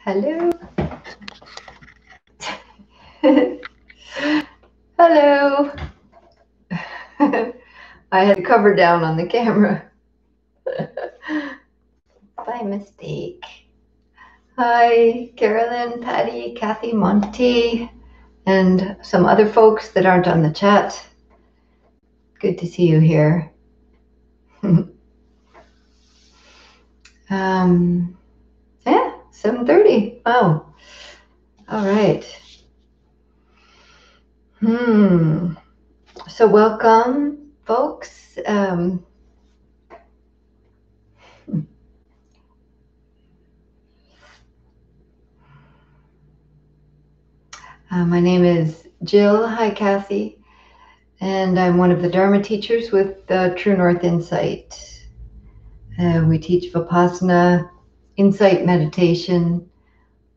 Hello. Hello. I had the cover down on the camera by mistake. Hi, Carolyn, Patty, Kathy, Monty, and some other folks that aren't on the chat. Good to see you here. Yeah, 7:30. Wow. All right. So welcome, folks. My name is Jill. Hi, Kathy. And I'm one of the Dharma teachers with True North Insight. We teach Vipassana, Insight meditation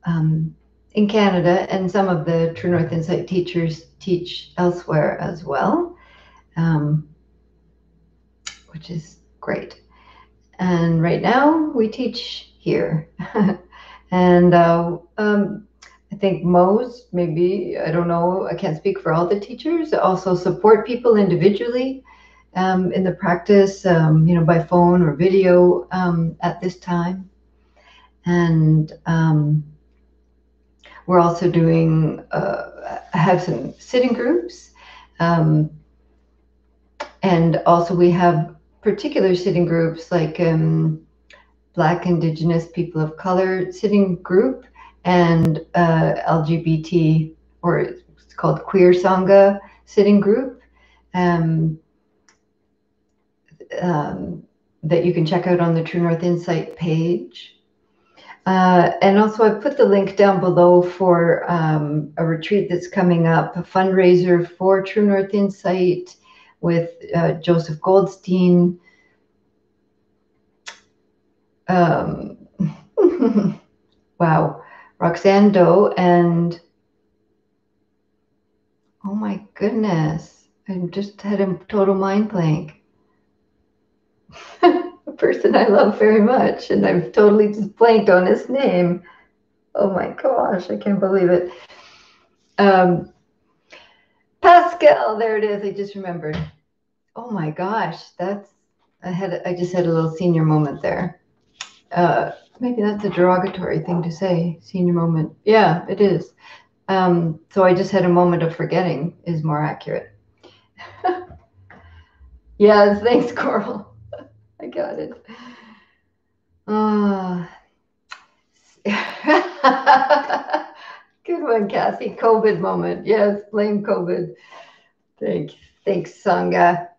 in Canada, and some of the True North Insight teachers teach elsewhere as well, which is great. And right now we teach here. And I think most, maybe, I don't know, I can't speak for all the teachers, also support people individually in the practice, by phone or video at this time. And we're also doing, have some sitting groups. And also we have particular sitting groups like Black, Indigenous, People of Color sitting group, and LGBT, or it's called Queer Sangha sitting group, that you can check out on the True North Insight page. And also I put the link down below for a retreat that's coming up, a fundraiser for True North Insight with Joseph Goldstein. Wow. Roxanne Doe, and oh my goodness, I just had a total mind blank. A person I love very much, and I've totally just blanked on his name. Oh my gosh, I can't believe it. Pascal, there it is. I just remembered. Oh my gosh, I just had a little senior moment there. Maybe that's a derogatory thing to say, senior moment. Yeah, it is. So I just had a moment of forgetting is more accurate. Yes, thanks, Coral. I got it. Good one, Kathy. COVID moment. Yes, blame COVID. Thanks, Sangha.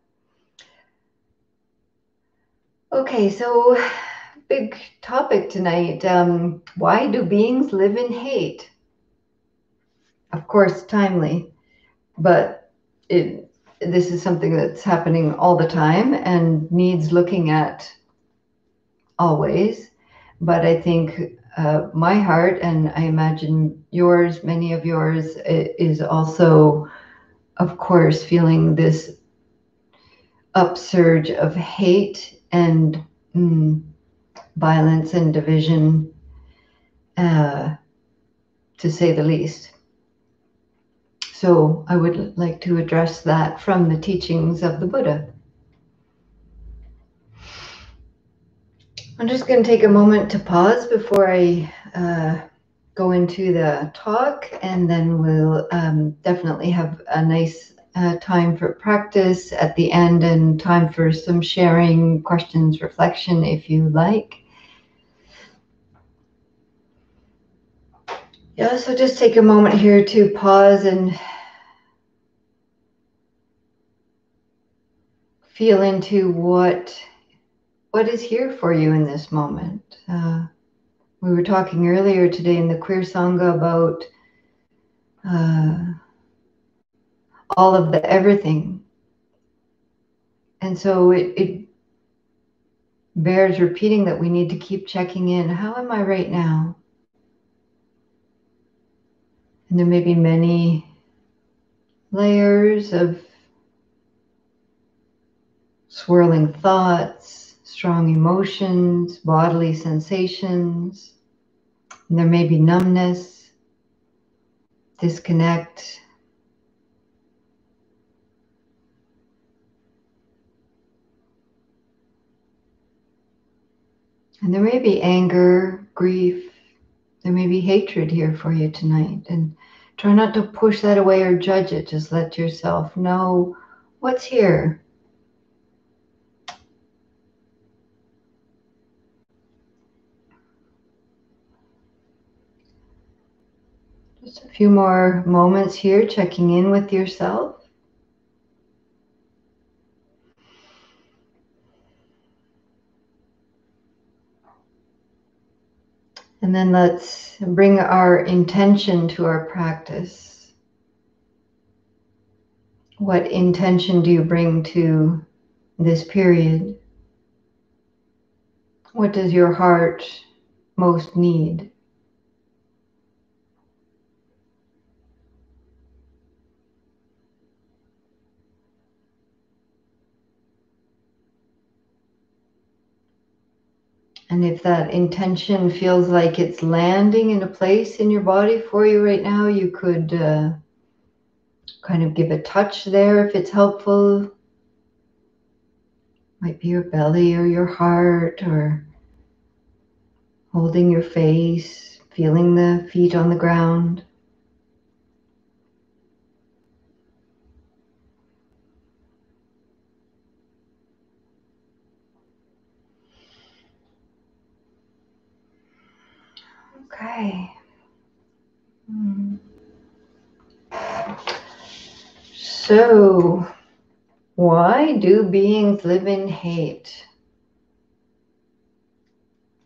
Okay, so big topic tonight. Why do beings live in hate? Of course, timely, but this is something that's happening all the time and needs looking at always. But I think my heart, and I imagine yours, many of yours, is also, of course, feeling this upsurge of hate and violence and division, to say the least. So I would like to address that from the teachings of the Buddha. I'm just going to take a moment to pause before I go into the talk, and then we'll definitely have a nice time for practice at the end, and time for some sharing, questions, reflection, if you like. Yeah, so just take a moment here to pause and feel into what is here for you in this moment. We were talking earlier today in the Queer Sangha about all of the everything. And so it bears repeating that we need to keep checking in. How am I right now? And there may be many layers of swirling thoughts, strong emotions, bodily sensations, And there may be numbness, disconnect. And there may be anger, grief. There may be hatred here for you tonight. And try not to push that away or judge it. Just let yourself know what's here. Just a few more moments here, checking in with yourself. And then let's bring our intention to our practice. What intention do you bring to this period? What does your heart most need? And if that intention feels like it's landing in a place in your body for you right now, you could kind of give a touch there if it's helpful. Might be your belly or your heart, or holding your face, feeling the feet on the ground. Okay. So, why do beings live in hate?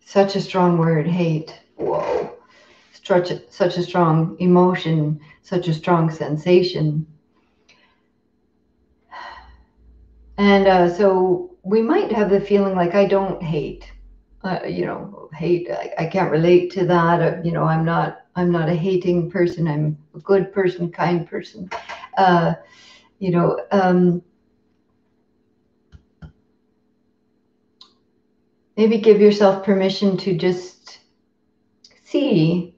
Such a strong word, hate. Whoa. Such a strong emotion, such a strong sensation. And so we might have the feeling like, I don't hate. Hate. I can't relate to that. I'm not a hating person. I'm a good person, kind person. Maybe give yourself permission to just see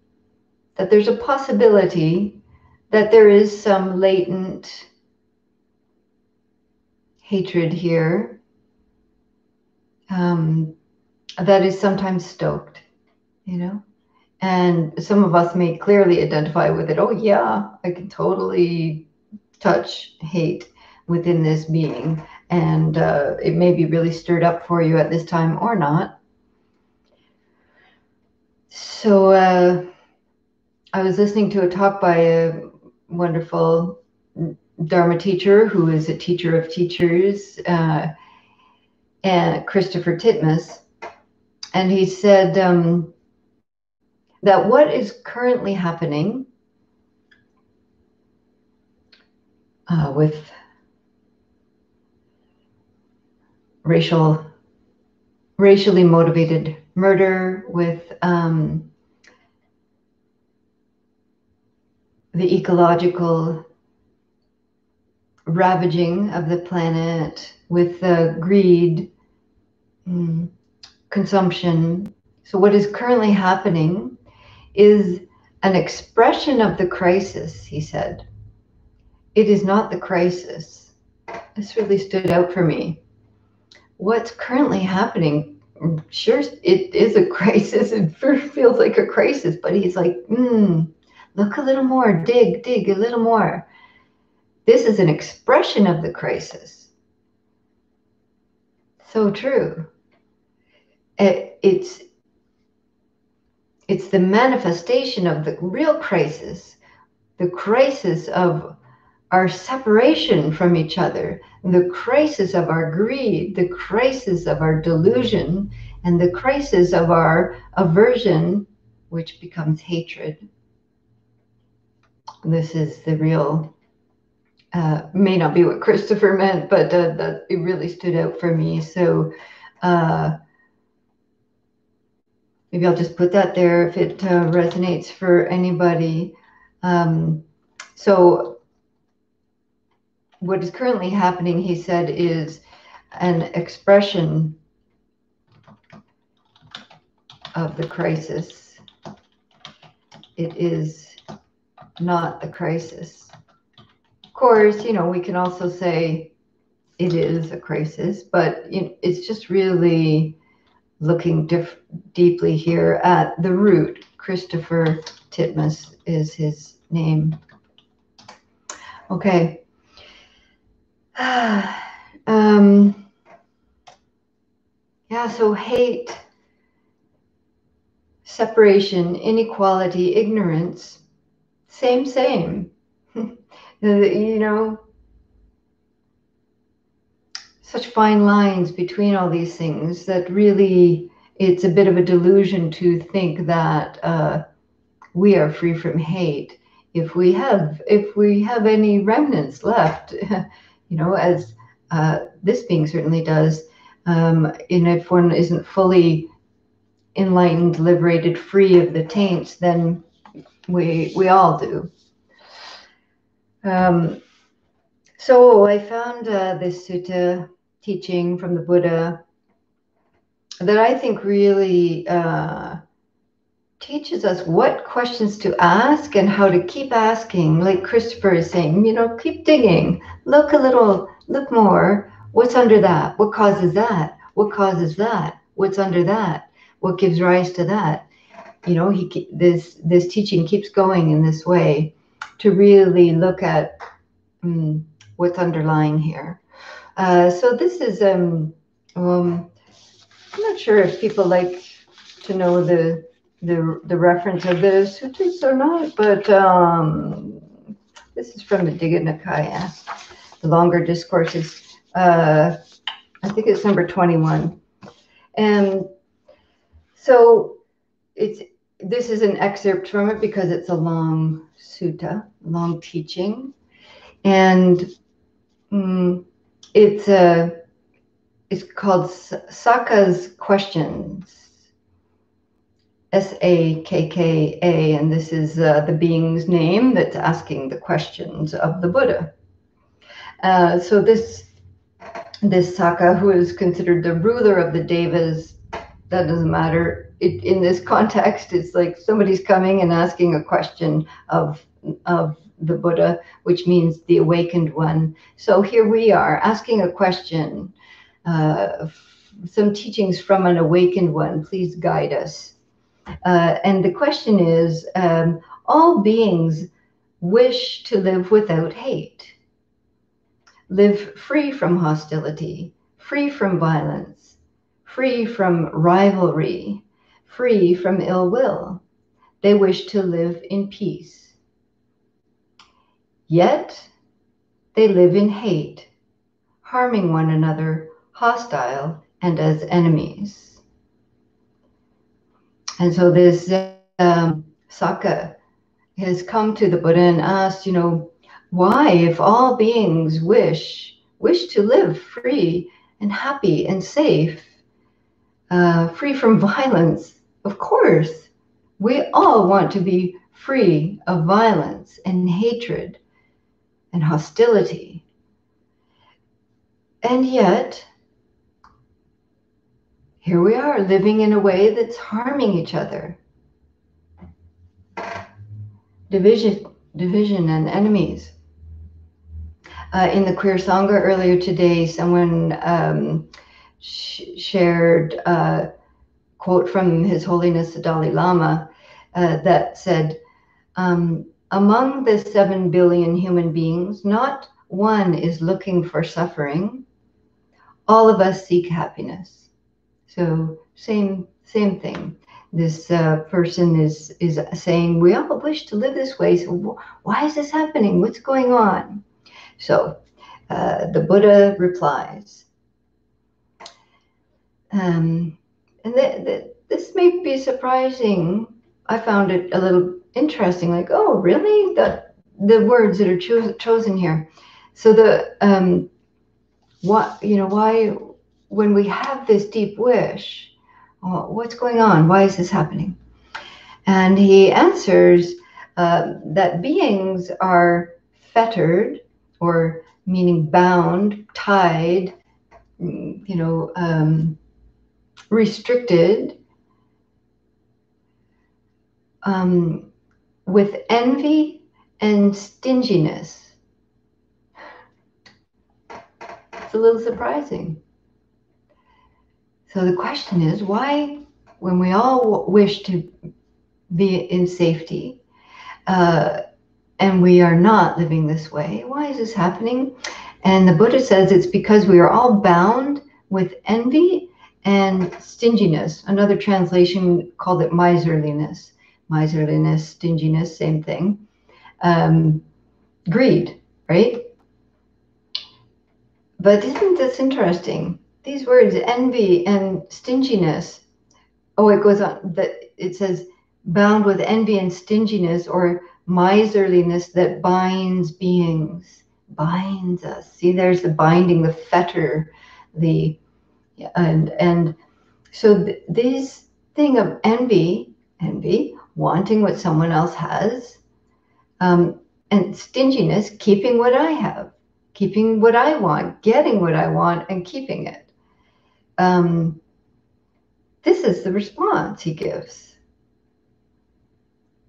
that there's a possibility that there is some latent hatred here that is sometimes stoked, and some of us may clearly identify with it. Oh yeah, I can totally touch hate within this being, and it may be really stirred up for you at this time or not. So I was listening to a talk by a wonderful Dharma teacher who is a teacher of teachers, and Christopher Titmuss, and he said that what is currently happening with racially motivated murder, with the ecological ravaging of the planet, with greed, consumption. So what is currently happening is an expression of the crisis, he said. It is not the crisis. This really stood out for me. What's currently happening, sure, it is a crisis. It feels like a crisis, but he's like, look a little more, dig a little more. This is an expression of the crisis. So true. It's the manifestation of the real crisis, the crisis of our separation from each other, the crisis of our greed, the crisis of our delusion, and the crisis of our aversion, which becomes hatred. This is the real, may not be what Christopher meant, but that it really stood out for me. So maybe I'll just put that there if it resonates for anybody. So what is currently happening, he said, is an expression of the crisis. it is not the crisis. Of course, we can also say it is a crisis, but it's just really looking deeply here at the root. Christopher Titmuss is his name. Okay. Yeah, so hate, separation, inequality, ignorance, same. Such fine lines between all these things that really it's a bit of a delusion to think that we are free from hate. If we have any remnants left, as this being certainly does, if one isn't fully enlightened, liberated, free of the taints, then we all do. So I found this sutta teaching from the Buddha that I think really teaches us what questions to ask and how to keep asking. Like Christopher is saying, keep digging, look a little, look more. What's under that? What causes that? What causes that? What's under that? What gives rise to that? This teaching keeps going in this way to really look at what's underlying here. So this is I'm not sure if people like to know the reference of the sutras or not, but this is from the Digha Nikaya, the longer discourses. I think it's number 21, and so this is an excerpt from it because it's a long sutta, long teaching, and it's called Sakka's Questions, Sakka, and this is the being's name that's asking the questions of the Buddha. So this Sakka, who is considered the ruler of the Devas, that doesn't matter. In this context, it's like somebody's coming and asking a question of the Buddha, which means the awakened one. So here we are asking a question, some teachings from an awakened one. Please guide us. And the question is, all beings wish to live without hate, live free from hostility, free from violence, free from rivalry, free from ill will. They wish to live in peace. Yet they live in hate, harming one another, hostile, and as enemies. And so this Sakka has come to the Buddha and asked, why, if all beings wish to live free and happy and safe, free from violence, of course, we all want to be free of violence and hatred and hostility. And yet, here we are living in a way that's harming each other. Division and enemies. In the Queer Sangha earlier today, someone shared a quote from His Holiness the Dalai Lama that said, among the 7 billion human beings, not one is looking for suffering. All of us seek happiness. So same thing. This person is saying, we all wish to live this way. So why is this happening? What's going on? So the Buddha replies, and this may be surprising. I found it a little interesting, like, oh, really? The words that are chosen here. So why, when we have this deep wish, what's going on? Why is this happening? And he answers that beings are fettered, or meaning bound, tied, restricted, with envy and stinginess. It's a little surprising. So the question is, why, when we all wish to be in safety, and we are not living this way, why is this happening? And the Buddha says it's because we are all bound with envy and stinginess. Another translation called it miserliness. Miserliness, stinginess, same thing. Greed, right? But isn't this interesting? These words, envy and stinginess. Oh, it goes on. It says, bound with envy and stinginess, or miserliness that binds beings, binds us. See, there's the binding, the fetter, and so this thing of envy, wanting what someone else has, and stinginess, keeping what I have, keeping what I want, getting what I want, and keeping it. This is the response he gives.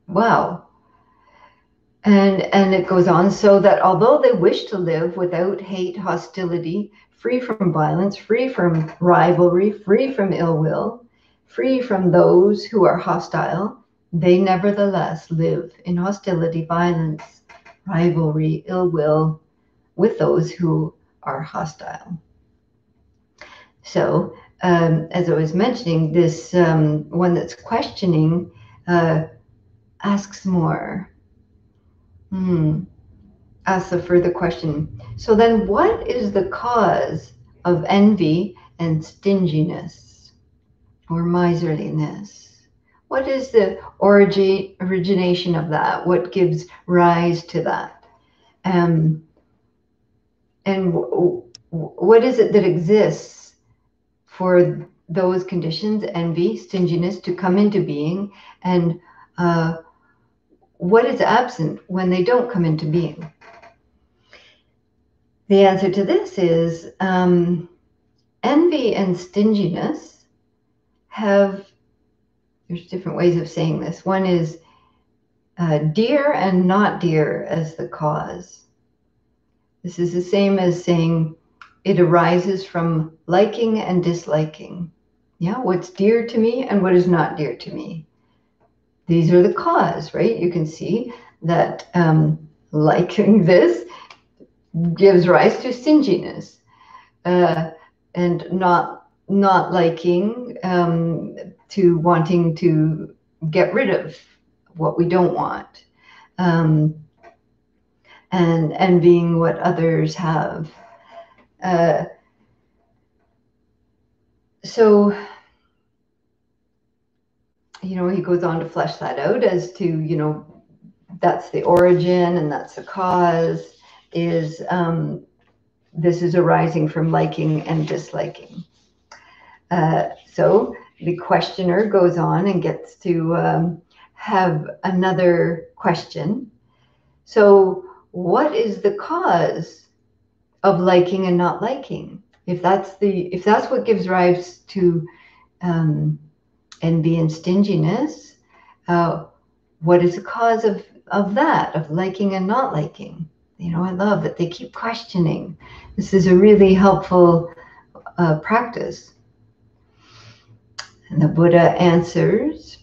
Wow. And it goes on, so that although they wish to live without hate, hostility, free from violence, free from rivalry, free from ill will, free from those who are hostile, they nevertheless live in hostility, violence, rivalry, ill will with those who are hostile. So, as I was mentioning, this one that's questioning asks more. Asks a further question. So then, what is the cause of envy and stinginess or miserliness? What is the origination of that? What gives rise to that? And what is it that exists for those conditions, envy, stinginess, to come into being? And what is absent when they don't come into being? The answer to this is envy and stinginess there's different ways of saying this. One is dear and not dear as the cause. This is the same as saying it arises from liking and disliking. Yeah, what's dear to me and what is not dear to me. These are the cause, right? You can see that liking this gives rise to stinginess, and not liking to wanting to get rid of what we don't want, and envying what others have. So, he goes on to flesh that out as to, that's the origin and that's the cause, is this is arising from liking and disliking. So the questioner goes on and gets to have another question. So what is the cause of liking and not liking? If that's what gives rise to envy and stinginess, what is the cause of that, of liking and not liking? I love that they keep questioning. This is a really helpful practice. And the Buddha answers,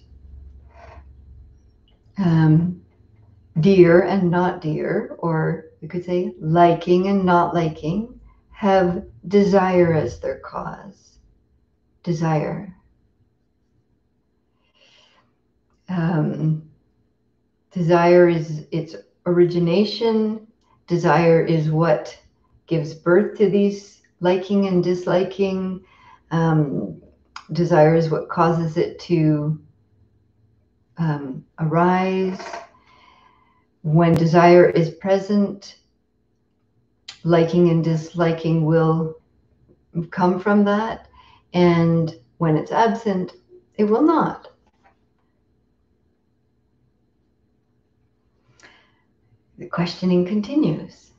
dear and not dear, or you could say liking and not liking, have desire as their cause. Desire. Desire is its origination. Desire is what gives birth to these liking and disliking. Desire is what causes it to arise. When desire is present, liking and disliking will come from that. And when it's absent, it will not. The questioning continues,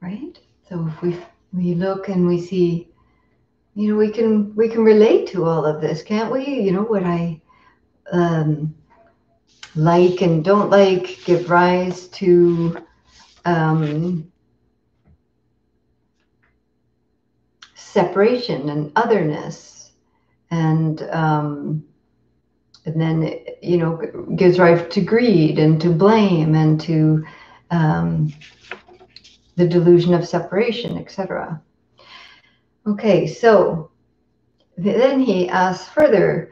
right? So if we look and we see, we can relate to all of this, can't we? What like and don't like give rise to separation and otherness, and then, you know, gives rise to greed and to blame and to the delusion of separation, etc. Okay, so then he asks further,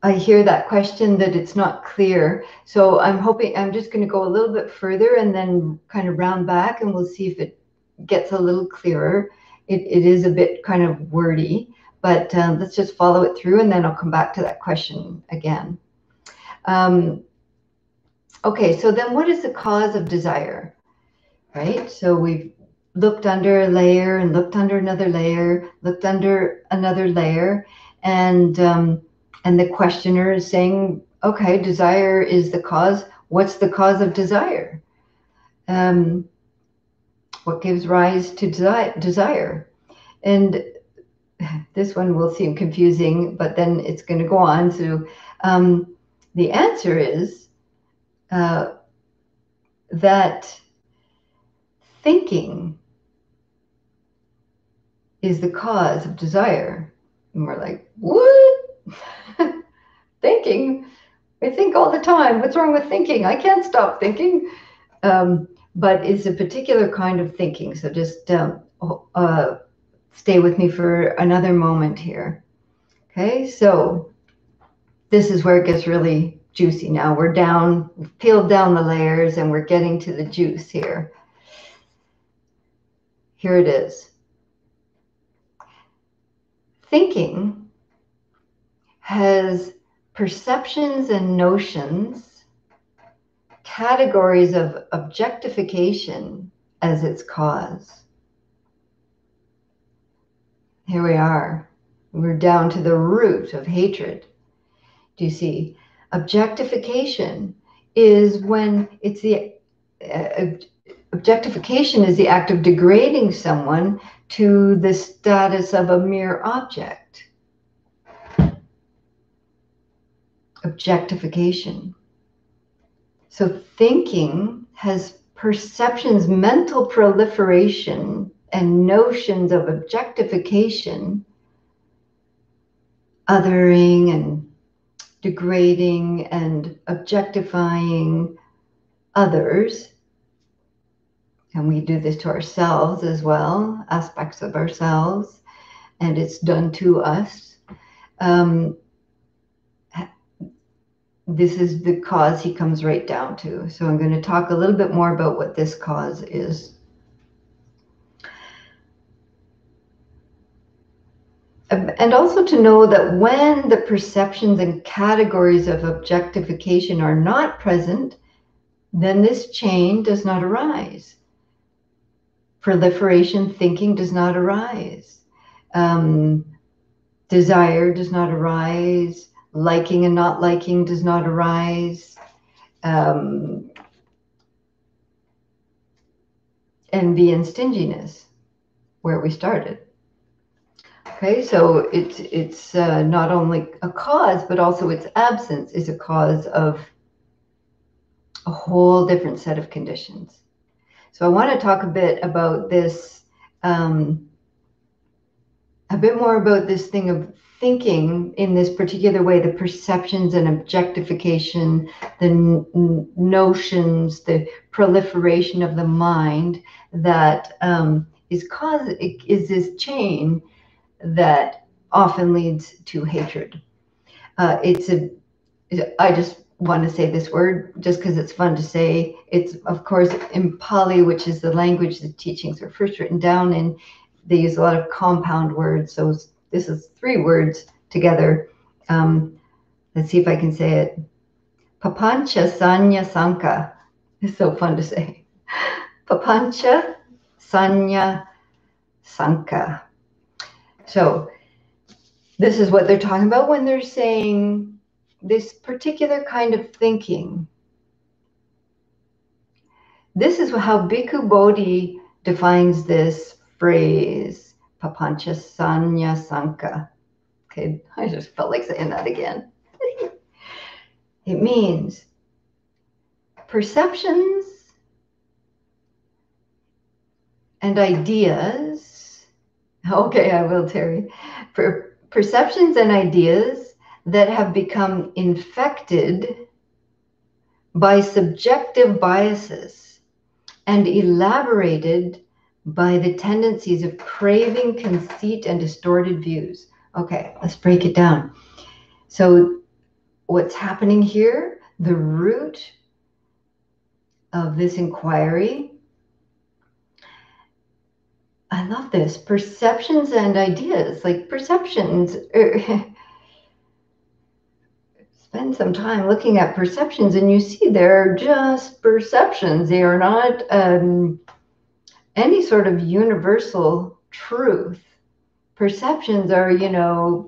I hear that question that it's not clear. So I'm just going to go a little bit further and then kind of round back, and we'll see if it gets a little clearer. It is a bit kind of wordy, but let's just follow it through, and then I'll come back to that question again. Okay, so then what is the cause of desire, right? So we've looked under a layer and looked under another layer, looked under another layer, and the questioner is saying, okay, desire is the cause. What's the cause of desire? What gives rise to desire? And this one will seem confusing, but then it's going to go on. So the answer is that thinking is the cause of desire. And we're like, what? Thinking? I think all the time. What's wrong with thinking? I can't stop thinking. But it's a particular kind of thinking. So just stay with me for another moment here. Okay, so this is where it gets really juicy now. We've peeled down the layers and we're getting to the juice here. Here it is. Thinking has perceptions and notions, categories of objectification as its cause. Here we are. We're down to the root of hatred. Do you see? Objectification is when it's objectification is the act of degrading someone to the status of a mere object. Objectification. So thinking has perceptions, mental proliferation, and notions of objectification, othering and degrading and objectifying others. And we do this to ourselves as well, aspects of ourselves, and it's done to us. This is the cause he comes right down to. So I'm going to talk a little bit more about what this cause is. And also to know that when the perceptions and categories of objectification are not present, then this chain does not arise. Proliferation thinking does not arise. Desire does not arise. Liking and not liking does not arise. Envy and stinginess, where we started. Okay, so it's not only a cause, but also its absence is a cause of a whole different set of conditions. So I want to talk a bit about this, a bit more about this thing of thinking in this particular way, the perceptions and objectification, the notions, the proliferation of the mind that is this chain that often leads to hatred. I just want to say this word just because it's fun to say. It's, of course, in Pali, which is the language the teachings are first written down in. They use a lot of compound words. So this is 3 words together. Let's see if I can say it. Papancha Sanya Sanka. It's so fun to say. Papancha Sanya Sanka. So this is what they're talking about when they're saying this particular kind of thinking. This is how Bhikkhu Bodhi defines this phrase, Papancha Sanya Sanka. Okay, I just felt like saying that again. It means perceptions and ideas. Okay, I will, Terry. Perceptions and ideas that have become infected by subjective biases and elaborated by the tendencies of craving, conceit, and distorted views. Okay, let's break it down. So, what's happening here? The root of this inquiry, I love this, perceptions and ideas. Like perceptions, spend some time looking at perceptions and you see they're just perceptions. They are not any sort of universal truth. Perceptions are,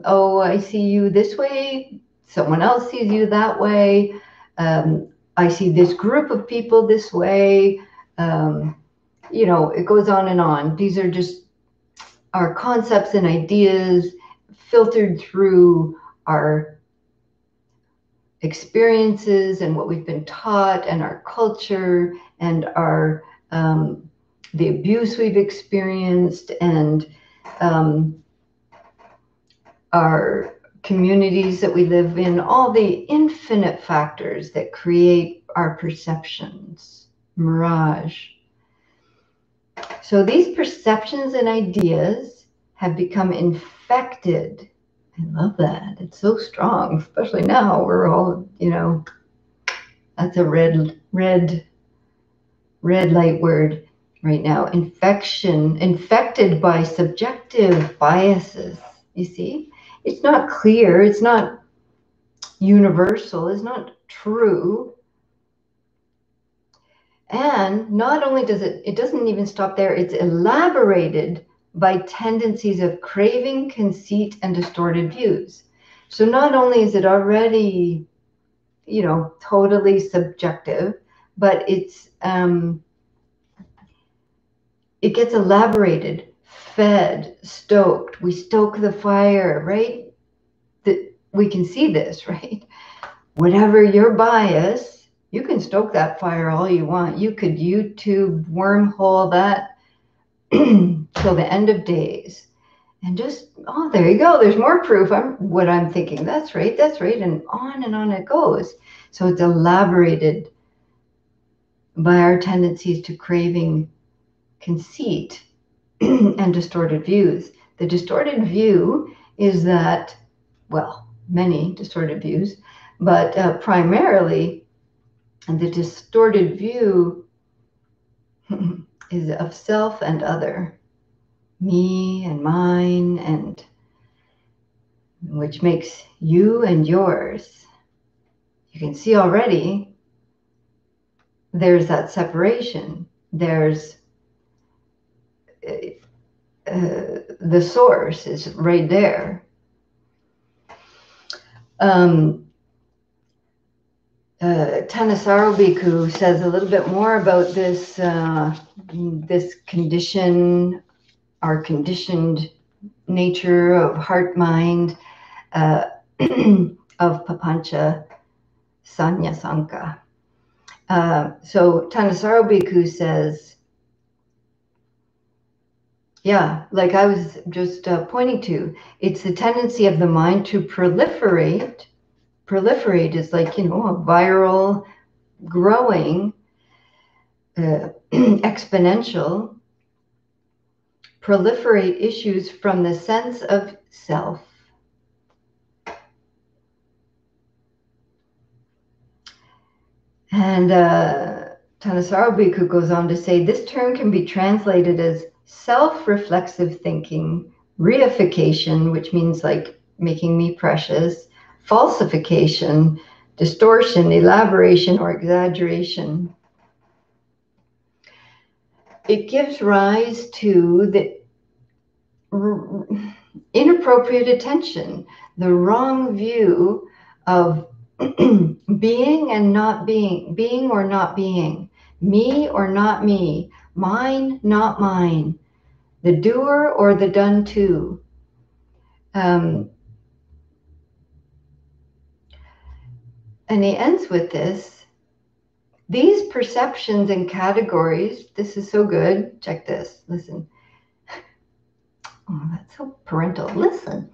oh, I see you this way, someone else sees you that way. I see this group of people this way. It goes on and on. These are just our concepts and ideas filtered through our experiences and what we've been taught and our culture and our the abuse we've experienced and our communities that we live in, all the infinite factors that create our perceptions, mirage. So these perceptions and ideas have become infected. I love that. It's so strong, especially now. We're all, that's a red light word right now. Infected by subjective biases. You see? It's not clear. It's not universal. It's not true. And not only does it doesn't even stop there, it's elaborated by tendencies of craving, conceit, and distorted views. So not only is it already, totally subjective, but it gets elaborated, fed, stoked. We stoke the fire, right? We can see this, right? Whatever your bias, you can stoke that fire all you want. You could YouTube wormhole that till the end of days. And just, oh, there you go. There's more proof. What I'm thinking. That's right. And on it goes. So it's elaborated by our tendencies to craving, conceit, and distorted views. The distorted view is that, well, many distorted views, but primarily the distorted view is of self and other, me and mine, and which makes you and yours. You can see already there's that separation. There's the source is right there. Thanissaro Bhikkhu says a little bit more about this this condition, our conditioned nature of heart, mind, of papancha sanyasanka. So Thanissaro Bhikkhu says, yeah, like I was just pointing to, it's the tendency of the mind to proliferate. Proliferate is like, a viral, growing, exponential, proliferate issues from the sense of self. And Thanissaro Bhikkhu goes on to say, this term can be translated as self-reflexive thinking, reification, which means like making me precious, falsification, distortion, elaboration, or exaggeration. It gives rise to the inappropriate attention, the wrong view of being and not being or not being, me or not me, mine, not mine, the doer or the done to. And he ends with this. These perceptions and categories, this is so good. Check this. Listen. Oh, that's so parental. Listen.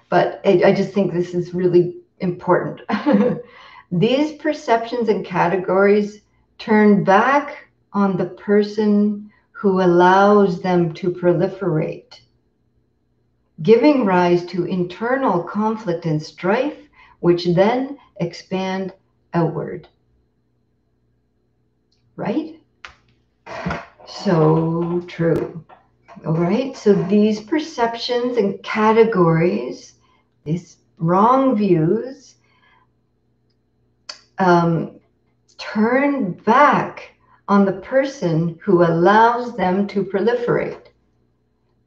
But I just think this is really important. These perceptions and categories turn back on the person who allows them to proliferate, giving rise to internal conflict and strife, which then expand outward. Right? So true. All right. So these perceptions and categories, these wrong views, turn back on the person who allows them to proliferate.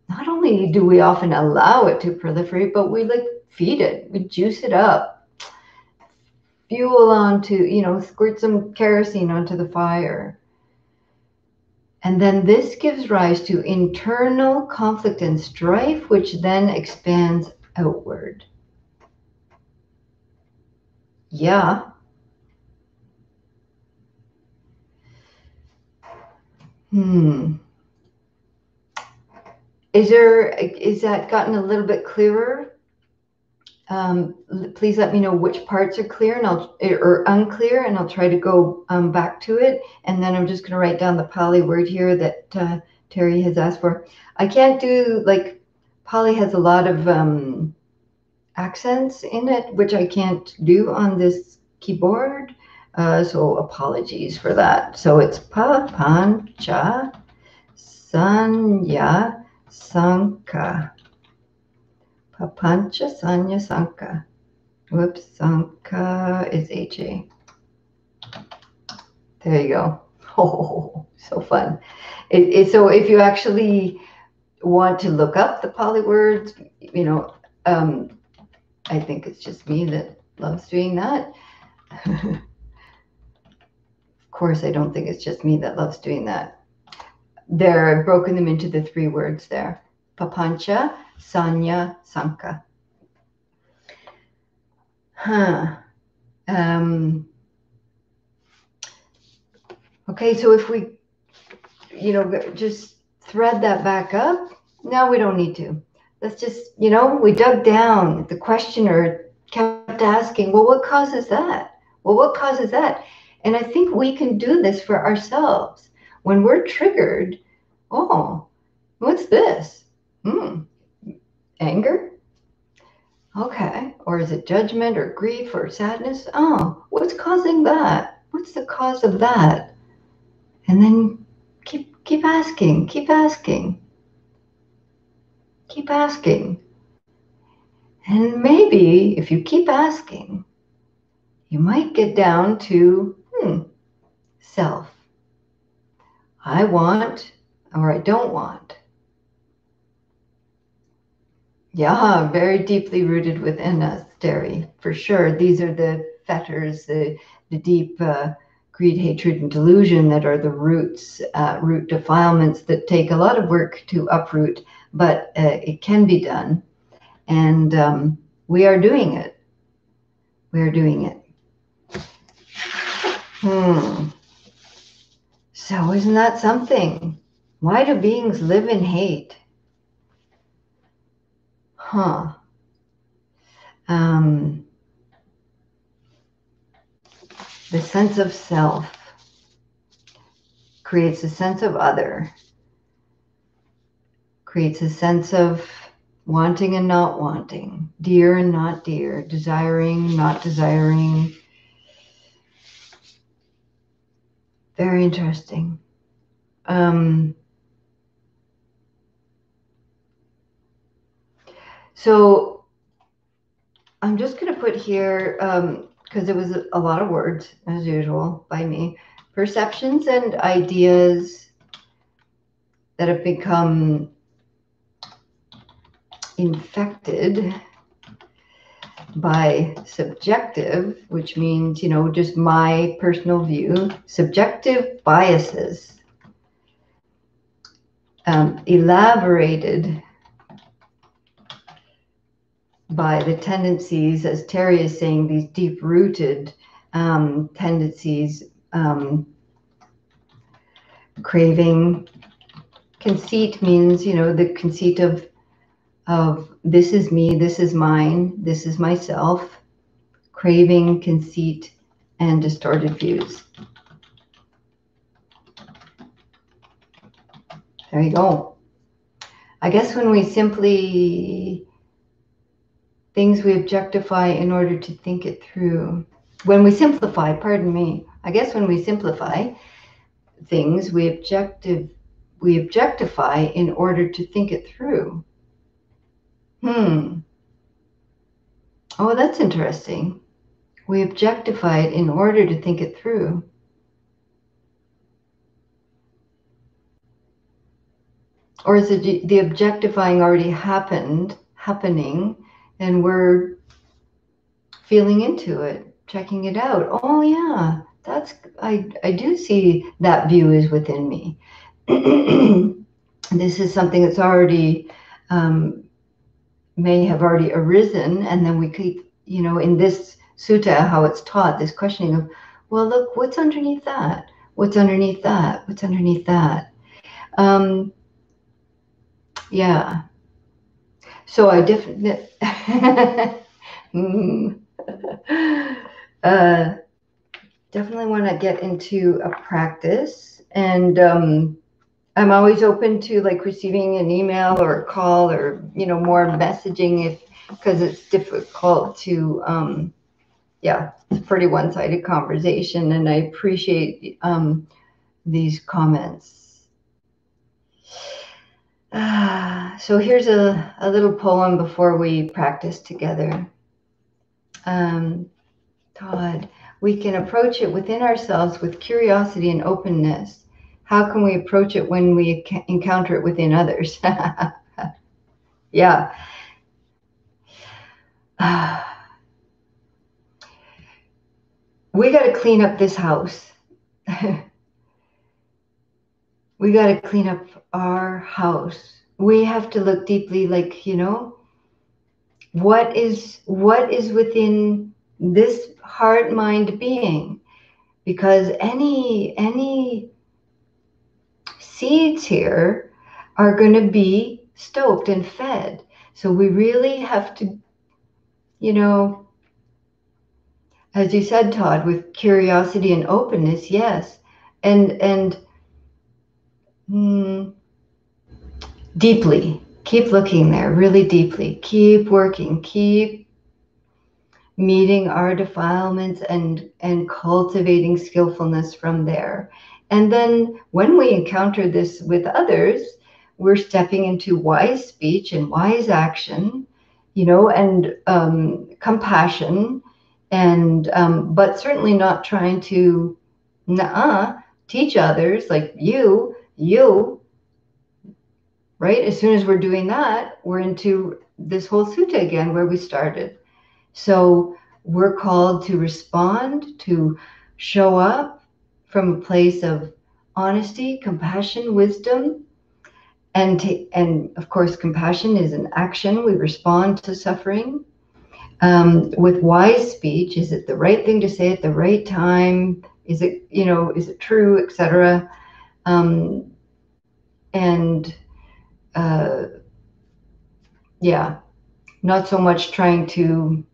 Not only do we often allow it to proliferate, but we like feed it, we juice it up, fuel onto, squirt some kerosene onto the fire. And then this gives rise to internal conflict and strife, which then expands outward. Yeah. Is that gotten a little bit clearer? Please let me know which parts are clear or unclear, and I'll try to go back to it. And then I'm just going to write down the Pali word here that Terry has asked for. I can't do, Pali has a lot of accents in it, which I can't do on this keyboard. So apologies for that. So it's papancha sanya sanka. Papancha sanya sanka. Whoops, sanka is HA. There you go. Oh, so fun. So if you actually want to look up the Pali words, I think it's just me that loves doing that. Of course, I don't think it's just me that loves doing that. I've broken them into the 3 words there. Papancha, sanya, sanka. Okay, so if we, just thread that back up, no, we don't need to. Let's just, we dug down. The questioner kept asking, well, what causes that? Well, what causes that? And I think we can do this for ourselves. When we're triggered, oh, what's this? Anger? Okay. Or is it judgment or grief or sadness? Oh, what's causing that? What's the cause of that? And then keep asking, keep asking. Keep asking. And maybe if you keep asking, you might get down to self. I want or I don't want. Yeah, very deeply rooted within us, Davey, for sure. These are the fetters, the deep greed, hatred, and delusion that are the roots, root defilements that take a lot of work to uproot, but it can be done. And we are doing it. We are doing it. So isn't that something? Why do beings live in hate? The sense of self creates a sense of other, creates a sense of wanting and not wanting, dear and not dear, desiring, not desiring. Very interesting. So I'm just going to put here, because it was a lot of words, as usual, by me, perceptions and ideas that have become infected by subjective, which means, just my personal view, subjective biases, elaborated by the tendencies, as Terry is saying, these deep-rooted tendencies, craving. Conceit means, the conceit of this is me, this is mine, this is myself. Craving, conceit, and distorted views. There you go. I guess when we simply, things we objectify in order to think it through. When we simplify, pardon me, I guess when we simplify things, we objectify in order to think it through. Oh, that's interesting. We objectify it in order to think it through. Or is it the objectifying already happening, and we're feeling into it, checking it out? Oh yeah, I do see that view is within me. This is something that's already may have already arisen, and then we keep, in this sutta, how it's taught, this questioning of, well, look, what's underneath that? What's underneath that? What's underneath that? Yeah. So I definitely definitely want to get into a practice, and I'm always open to like receiving an email or a call or more messaging because it's difficult to it's a pretty one-sided conversation, and I appreciate these comments. So here's a little poem before we practice together. Todd, we can approach it within ourselves with curiosity and openness. How can we approach it when we encounter it within others? Yeah. We got to clean up this house. We got to clean up our house. We have to look deeply, like, what is within this heart, mind, being? Because any seeds here are going to be stoked and fed. So we really have to, as you said, Todd, with curiosity and openness, yes, and deeply, keep looking there, really deeply, keep working, keep meeting our defilements and cultivating skillfulness from there. And then when we encounter this with others, we're stepping into wise speech and wise action, and compassion, and but certainly not trying to teach others, like you, right? As soon as we're doing that, we're into this whole sutta again where we started. So we're called to respond, to show up from a place of honesty, compassion, wisdom, and of course, compassion is an action. We respond to suffering with wise speech. Is it the right thing to say at the right time? Is it, is it true, etc. Not so much trying to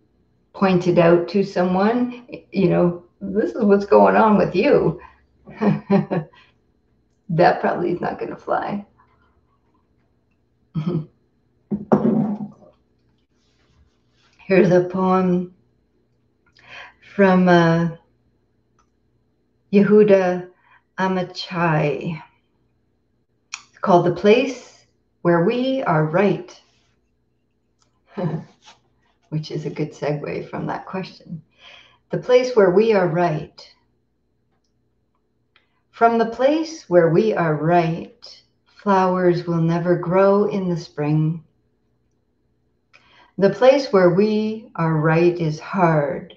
point it out to someone, this is what's going on with you. That probably is not going to fly. Here's a poem from Yehuda Amichai. It's called "The Place Where We Are Right," which is a good segue from that question. The place where we are right. From the place where we are right, flowers will never grow in the spring. The place where we are right is hard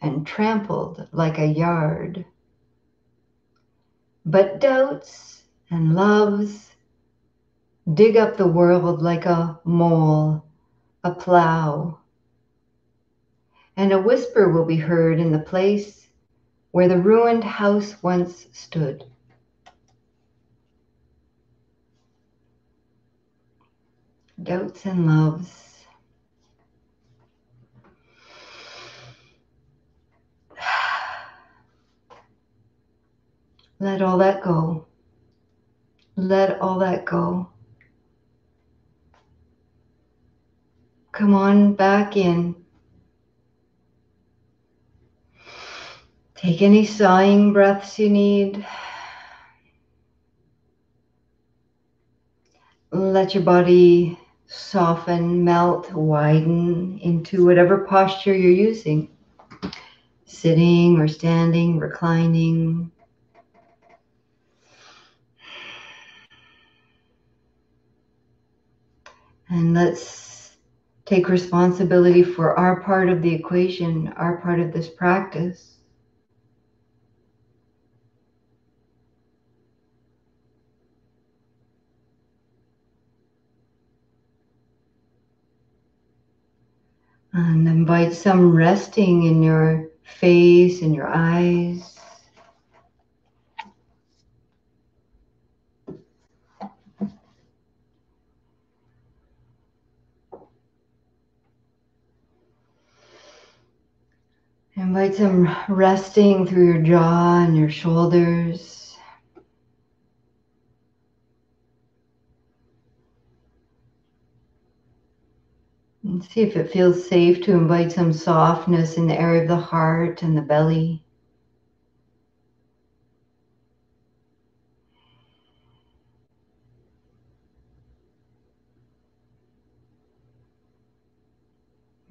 and trampled like a yard. But doubts and loves dig up the world like a mole, a plow. And a whisper will be heard in the place where the ruined house once stood. Doubts and loves. Let all that go. Let all that go. Come on back in. Take any sighing breaths you need. Let your body soften, melt, widen into whatever posture you're using. Sitting or standing, reclining. And let's take responsibility for our part of the equation, our part of this practice. And invite some resting in your face and your eyes. Invite some resting through your jaw and your shoulders. And see if it feels safe to invite some softness in the area of the heart and the belly.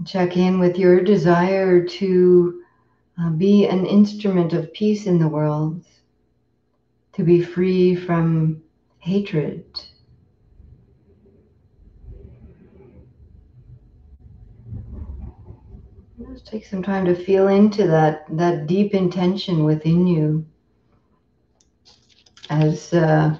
Check in with your desire to be an instrument of peace in the world, to be free from hatred. Just take some time to feel into that deep intention within you. As the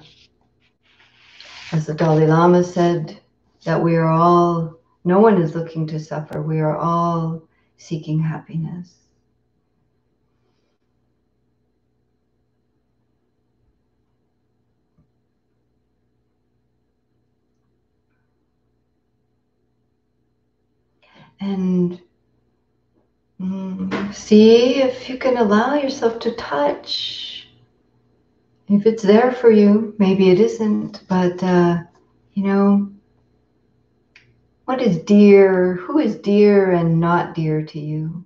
Dalai Lama said, that we are all, no one is looking to suffer. We are all seeking happiness. And see if you can allow yourself to touch. If it's there for you, maybe it isn't, but what is dear? Who is dear and not dear to you?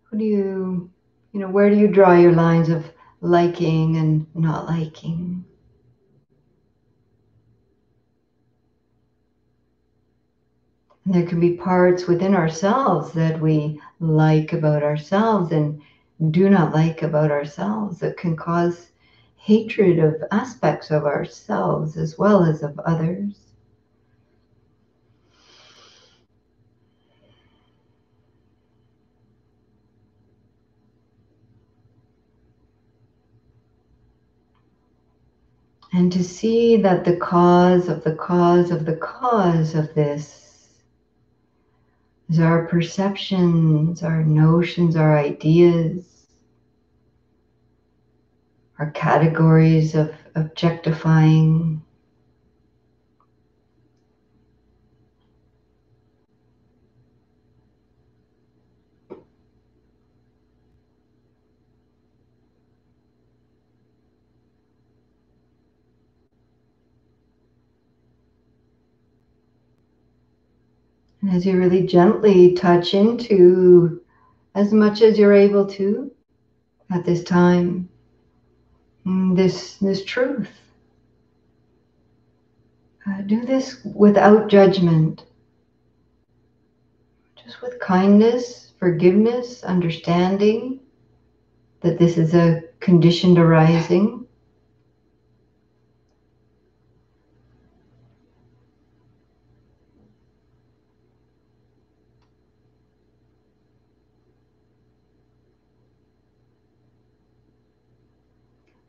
Who do you, where do you draw your lines of liking and not liking? And there can be parts within ourselves that we like about ourselves and do not like about ourselves that can cause hatred of aspects of ourselves as well as of others. And to see that the cause of the cause of the cause of this is our perceptions, our notions, our ideas, our categories of objectifying. And as you really gently touch into as much as you're able to at this time, this truth. Do this without judgment, just with kindness, forgiveness, understanding that this is a conditioned arising.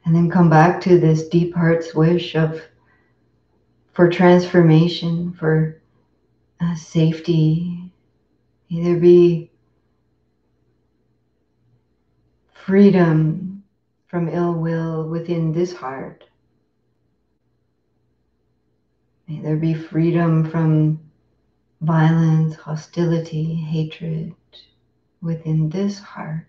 And then come back to this deep heart's wish for transformation, for safety. May there be freedom from ill will within this heart. May there be freedom from violence, hostility, hatred within this heart.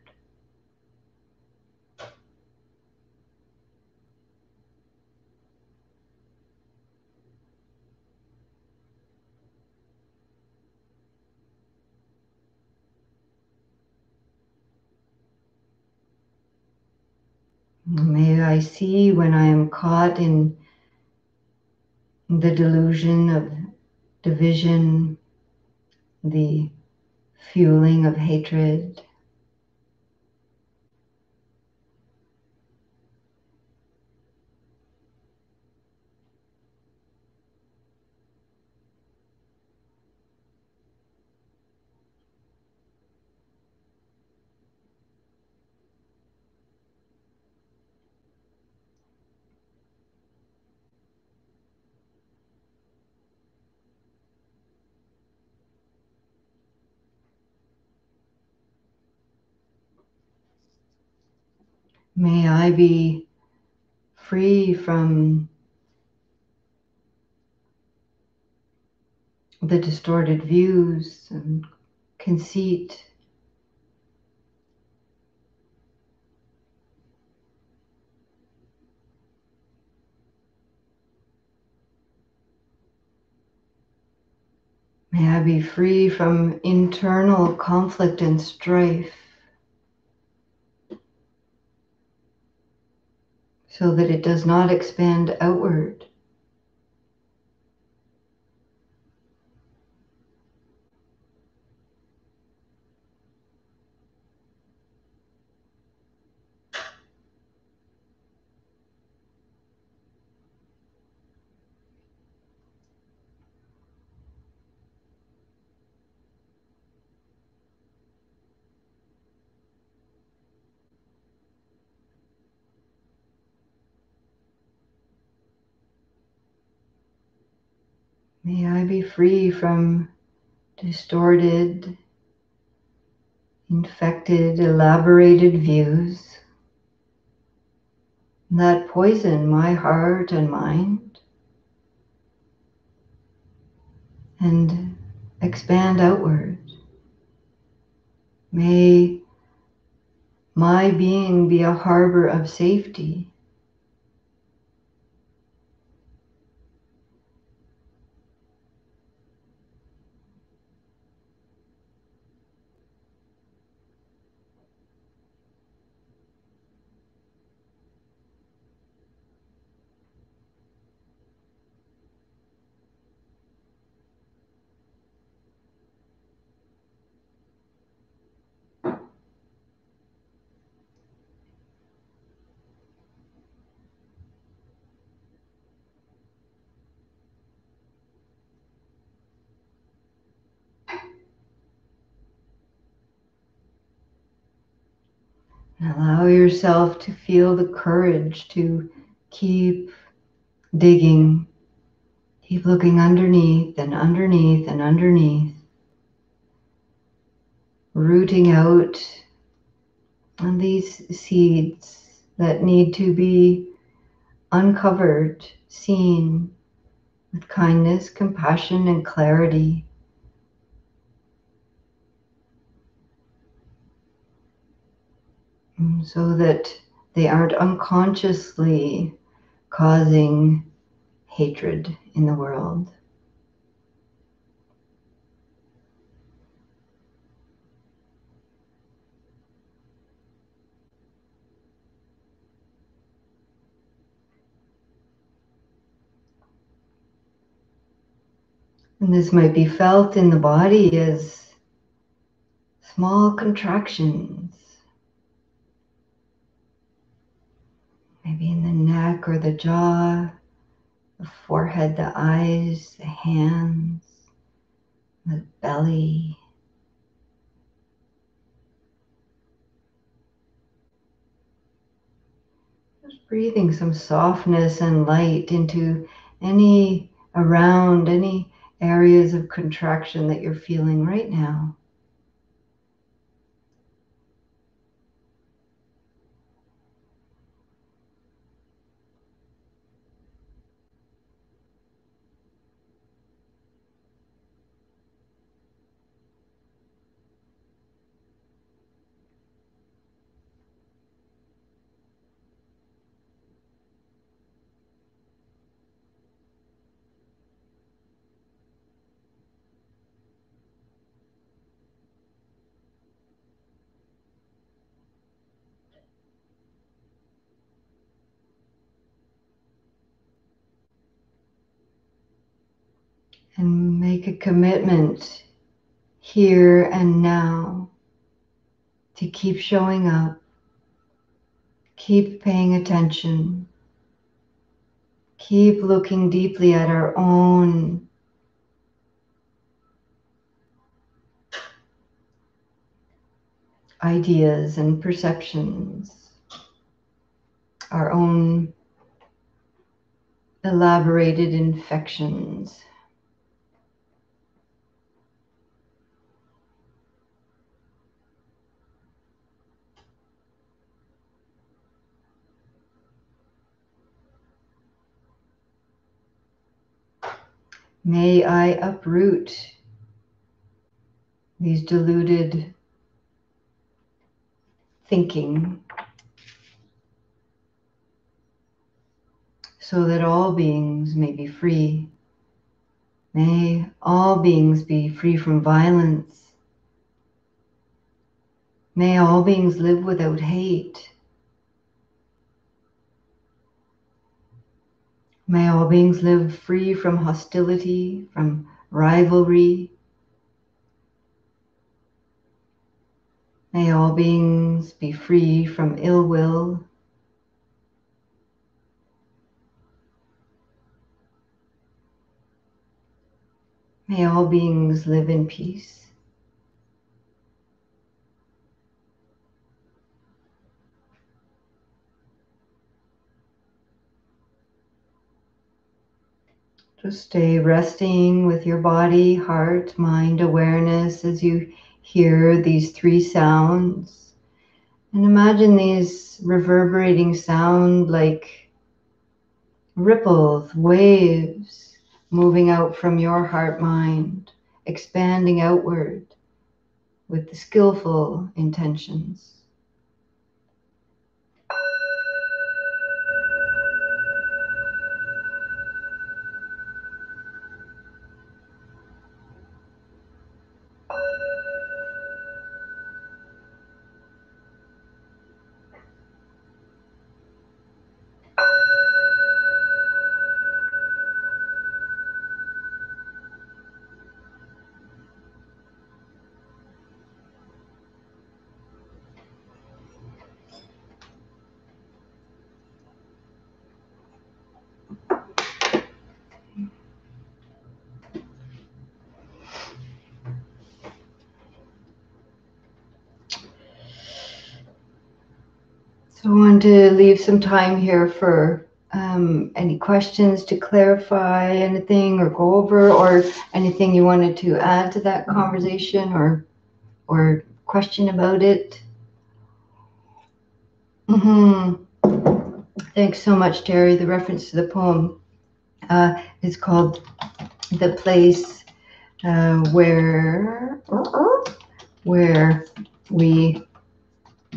May I see when I am caught in the delusion of division, the fueling of hatred. May I be free from the distorted views and conceit. May I be free from internal conflict and strife so that it does not expand outward. May I be free from distorted, infected, elaborated views that poison my heart and mind and expand outward. May my being be a harbor of safety. And allow yourself to feel the courage to keep digging, keep looking underneath and underneath and underneath, rooting out on these seeds that need to be uncovered, seen with kindness, compassion, and clarity. So that they aren't unconsciously causing hatred in the world. And this might be felt in the body as small contractions, maybe in the neck or the jaw, the forehead, the eyes, the hands, the belly. Just breathing some softness and light into any areas of contraction that you're feeling right now. And make a commitment here and now to keep showing up, keep paying attention, keep looking deeply at our own ideas and perceptions, our own elaborated infections. May I uproot these deluded thinking so that all beings may be free. May all beings be free from violence. May all beings live without hate. May all beings live free from hostility, from rivalry. May all beings be free from ill will. May all beings live in peace. Just stay resting with your body, heart, mind awareness as you hear these three sounds. And imagine these reverberating sound like ripples, waves moving out from your heart mind, expanding outward with the skillful intentions. So I want to leave some time here for any questions to clarify anything or go over, or anything you wanted to add to that conversation or question about it. Thanks so much, Terry. The reference to the poem is called "The Place where we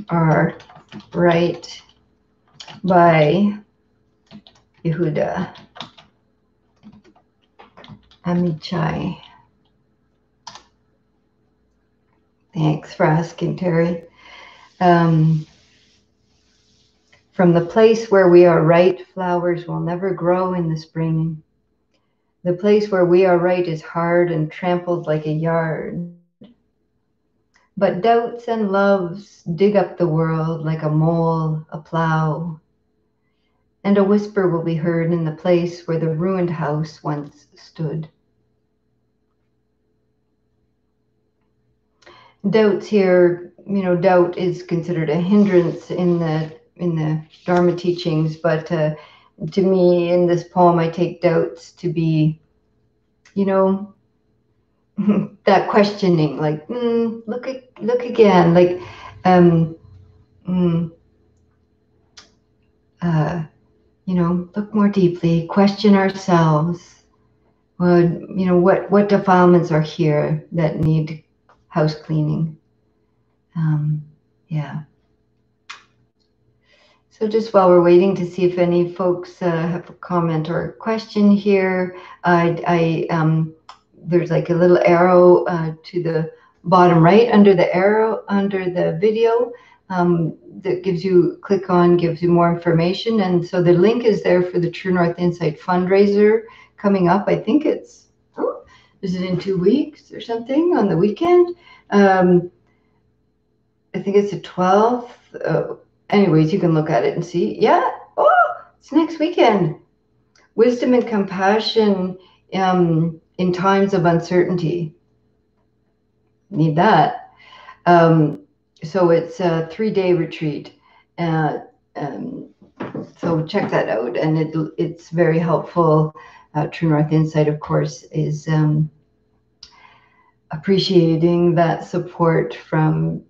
are right" by Yehuda Amichai. Thanks for asking, Terry. From the place where we are right, flowers will never grow in the spring. The place where we are right is hard and trampled like a yard. But doubts and loves dig up the world like a mole, a plow. And a whisper will be heard in the place where the ruined house once stood. Doubts here, doubt is considered a hindrance in the Dharma teachings, but to me, in this poem, I take doubts to be you know, that questioning, like, look again, like, um, mm, uh, look more deeply, question ourselves. Well, what defilements are here that need house cleaning? Yeah. So just while we're waiting to see if any folks have a comment or a question here, there's like a little arrow to the bottom right under the arrow under the video that gives you more information. And so the link is there for the True North Insight fundraiser coming up. I think is it in 2 weeks or something on the weekend? I think it's the 12th. Anyways, you can look at it and see. Yeah. Oh, it's next weekend. Wisdom and compassion in times of uncertainty. Need that. So it's a 3-day retreat. Um, so check that out. And it's very helpful. True North Insight, of course, is appreciating that support from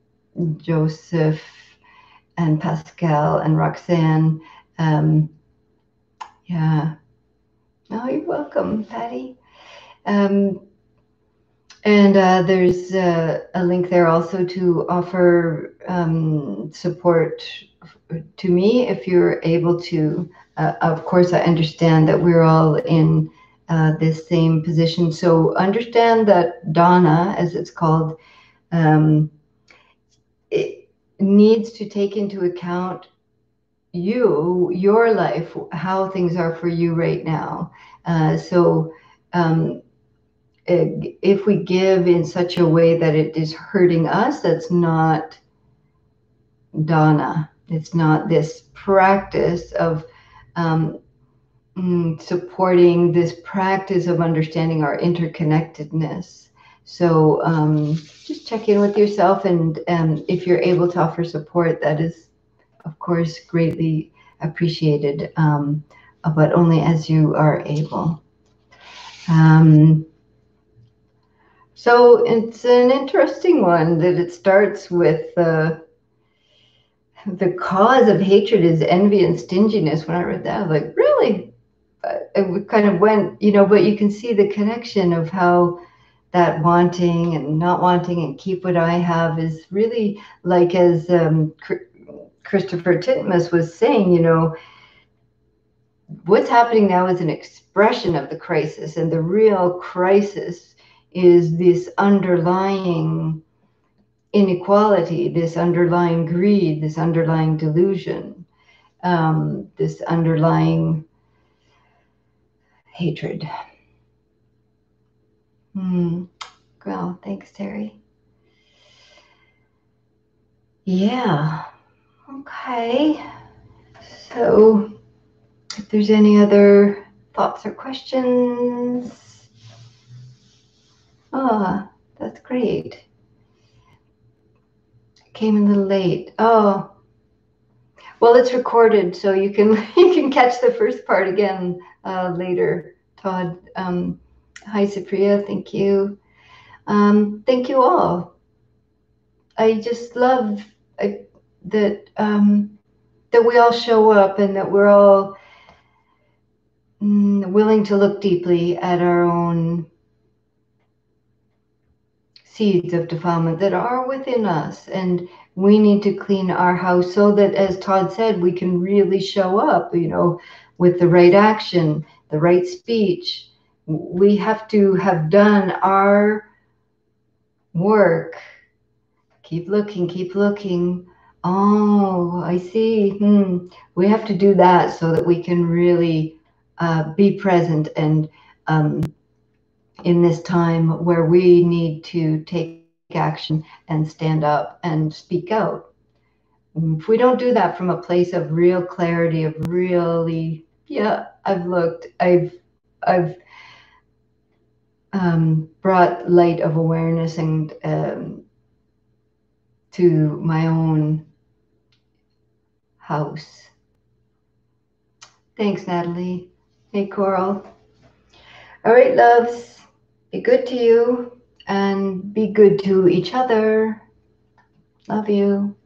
Joseph and Pascal and Roxanne. Yeah. Oh, you're welcome, Patty. And there's a link there also to offer support to me if you're able to. Of course, I understand that we're all in this same position. So understand that Donna, as it's called, it needs to take into account your life, how things are for you right now. So if we give in such a way that it is hurting us, that's not Dana. It's not this practice of supporting this practice of understanding our interconnectedness. So just check in with yourself, and if you're able to offer support, that is, of course, greatly appreciated, but only as you are able. So it's an interesting one that it starts with the cause of hatred is envy and stinginess. When I read that, I was like, really? It kind of went, but you can see the connection of how that wanting and not wanting and keep what I have is really like, as Christopher Titmus was saying, what's happening now is an expression of the crisis, and the real crisis is this underlying inequality, this underlying greed, this underlying delusion, this underlying hatred. Well, thanks, Terry. Yeah. Okay. So if there's any other thoughts or questions. That's great. Came a little late. Oh, well, it's recorded, so you can catch the first part again later. Todd, hi, Supriya. Thank you. Thank you all. I just love that we all show up, and that we're all willing to look deeply at our own seeds of defilement that are within us, and we need to clean our house so that, as Todd said, we can really show up, with the right action, the right speech. We have to have done our work. Keep looking, keep looking. Oh, I see. We have to do that so that we can really be present, and in this time where we need to take action and stand up and speak out. If we don't do that from a place of real clarity, of really, yeah, I've brought light of awareness and to my own house. Thanks, Natalie. Hey, Coral. All right, loves. Be good to you and be good to each other. Love you.